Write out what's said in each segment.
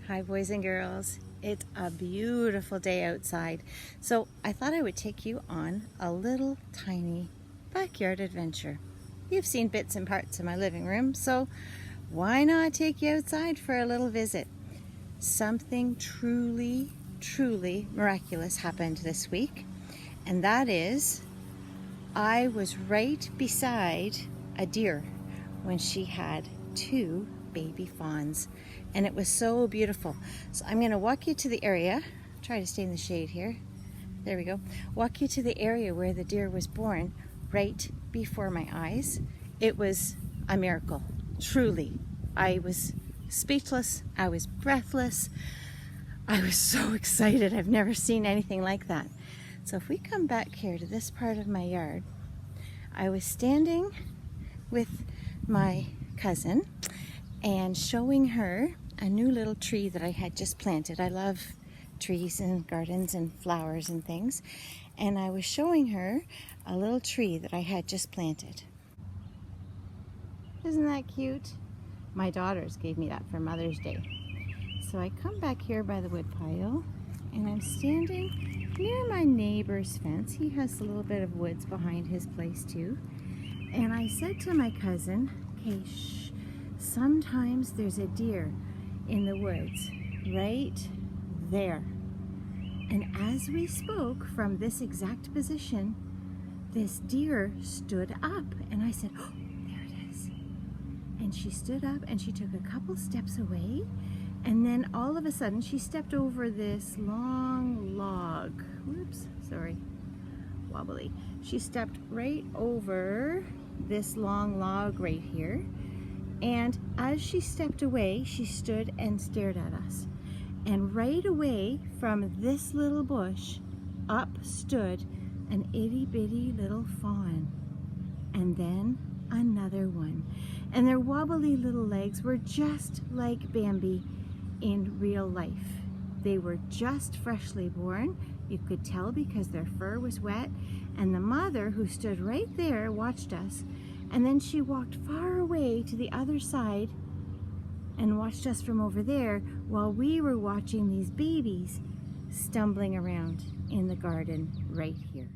Hi boys and girls. It's a beautiful day outside, so I thought I would take you on a little tiny backyard adventure. You've seen bits and parts of my living room, so why not take you outside for a little visit? Something truly miraculous happened this week, and that is I was right beside a deer when she had 2 baby fawns, and it was so beautiful. So I'm going to walk you to the area. Try to stay in the shade here. There we go. Walk you to the area where the deer was born, right before my eyes. It was a miracle, truly. I was speechless. I was breathless. I was so excited. I've never seen anything like that. So if we come back here to this part of my yard, I was standing with my cousin and showing her a new little tree that I had just planted. I love trees and gardens and flowers and things. And I was showing her a little tree that I had just planted. Isn't that cute? My daughters gave me that for Mother's Day. So I come back here by the wood pile and I'm standing near my neighbor's fence. He has a little bit of woods behind his place too. And I said to my cousin, okay, shh, sometimes there's a deer in the woods right there. And as we spoke from this exact position, this deer stood up and I said, oh, there it is. And she stood up and she took a couple steps away, and then all of a sudden she stepped over this long log. Whoops, sorry, wobbly. She stepped right over this long log right here, and as she stepped away, she stood and stared at us. And right away from this little bush, up stood an itty bitty little fawn, and then another one. And their wobbly little legs were just like Bambi in real life. They were just freshly born. You could tell because their fur was wet. And the mother, who stood right there, watched us. And then she walked far away to the other side and watched us from over there while we were watching these babies stumbling around in the garden right here.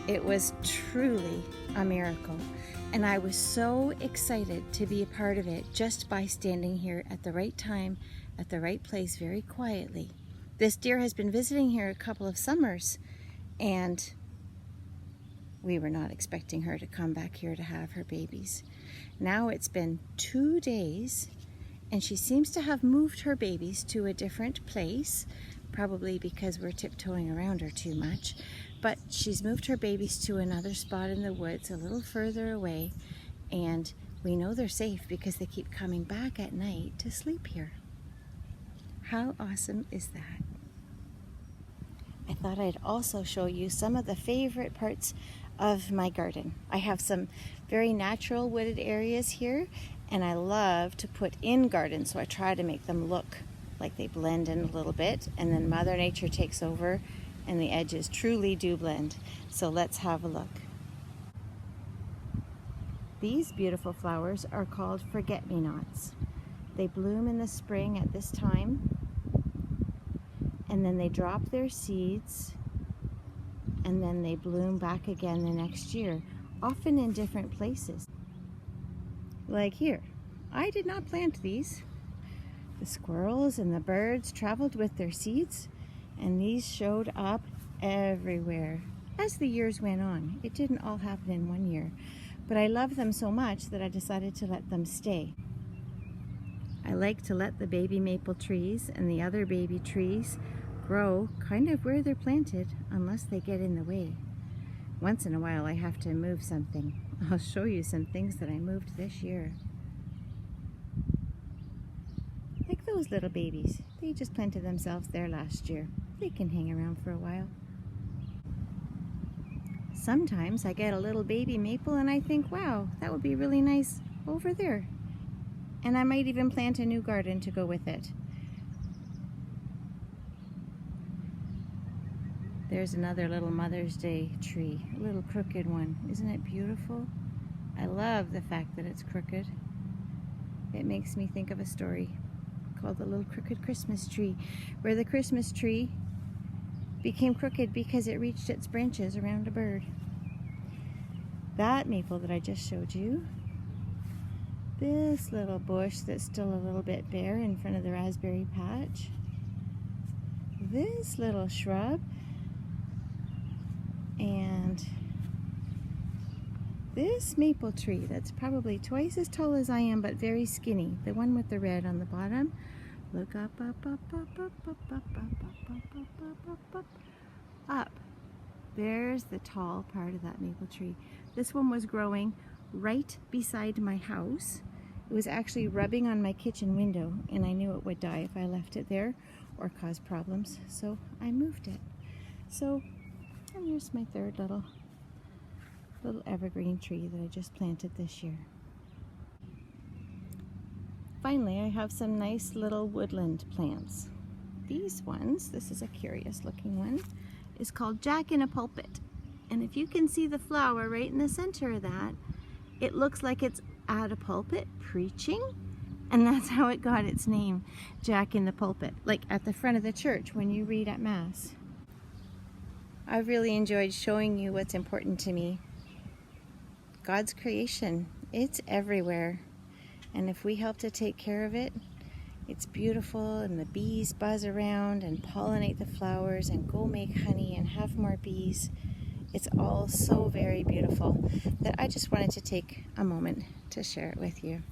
It was truly a miracle, and I was so excited to be a part of it just by standing here at the right time, at the right place, very quietly. This deer has been visiting here a couple of summers, and we were not expecting her to come back here to have her babies. Now it's been 2 days, and she seems to have moved her babies to a different place, probably because we're tiptoeing around her too much. But she's moved her babies to another spot in the woods a little further away, and we know they're safe because they keep coming back at night to sleep here. How awesome is that? I thought I'd also show you some of the favorite parts of my garden. I have some very natural wooded areas here, and I love to put in gardens, so I try to make them look like they blend in a little bit, and then Mother Nature takes over and the edges truly do blend. So let's have a look. These beautiful flowers are called forget-me-nots. They bloom in the spring at this time, and then they drop their seeds, and then they bloom back again the next year. often in different places. Like here, I did not plant these. The squirrels and the birds traveled with their seeds, and these showed up everywhere as the years went on. It didn't all happen in one year, but I love them so much that I decided to let them stay. I like to let the baby maple trees and the other baby trees grow kind of where they're planted, unless they get in the way. Once in a while I have to move something. I'll show you some things that I moved this year. Like those little babies. They just planted themselves there last year. They can hang around for a while. Sometimes I get a little baby maple and I think, wow, that would be really nice over there. And I might even plant a new garden to go with it. There's another little Mother's Day tree, a little crooked one. Isn't it beautiful? I love the fact that it's crooked. It makes me think of a story called The Little Crooked Christmas Tree, where the Christmas tree became crooked because it reached its branches around a bird. That maple that I just showed you, this little bush that's still a little bit bare in front of the raspberry patch, this little shrub, and this maple tree that's probably twice as tall as I am but very skinny, the one with the red on the bottom. Look up, up, up, up, up, up, up, up, up, up, up, up, up, up. There's the tall part of that maple tree. This one was growing right beside my house. It was actually rubbing on my kitchen window, and I knew it would die if I left it there or cause problems, so I moved it. So, and here's my third little evergreen tree that I just planted this year. Finally, I have some nice little woodland plants. These ones, this is a curious looking one, is called Jack in a Pulpit. And if you can see the flower right in the center of that, it looks like it's at a pulpit preaching, and that's how it got its name, Jack in the Pulpit, like at the front of the church when you read at Mass. I've really enjoyed showing you what's important to me. God's creation, it's everywhere. And if we help to take care of it, it's beautiful, and the bees buzz around and pollinate the flowers and go make honey and have more bees. It's all so very beautiful that I just wanted to take a moment to share it with you.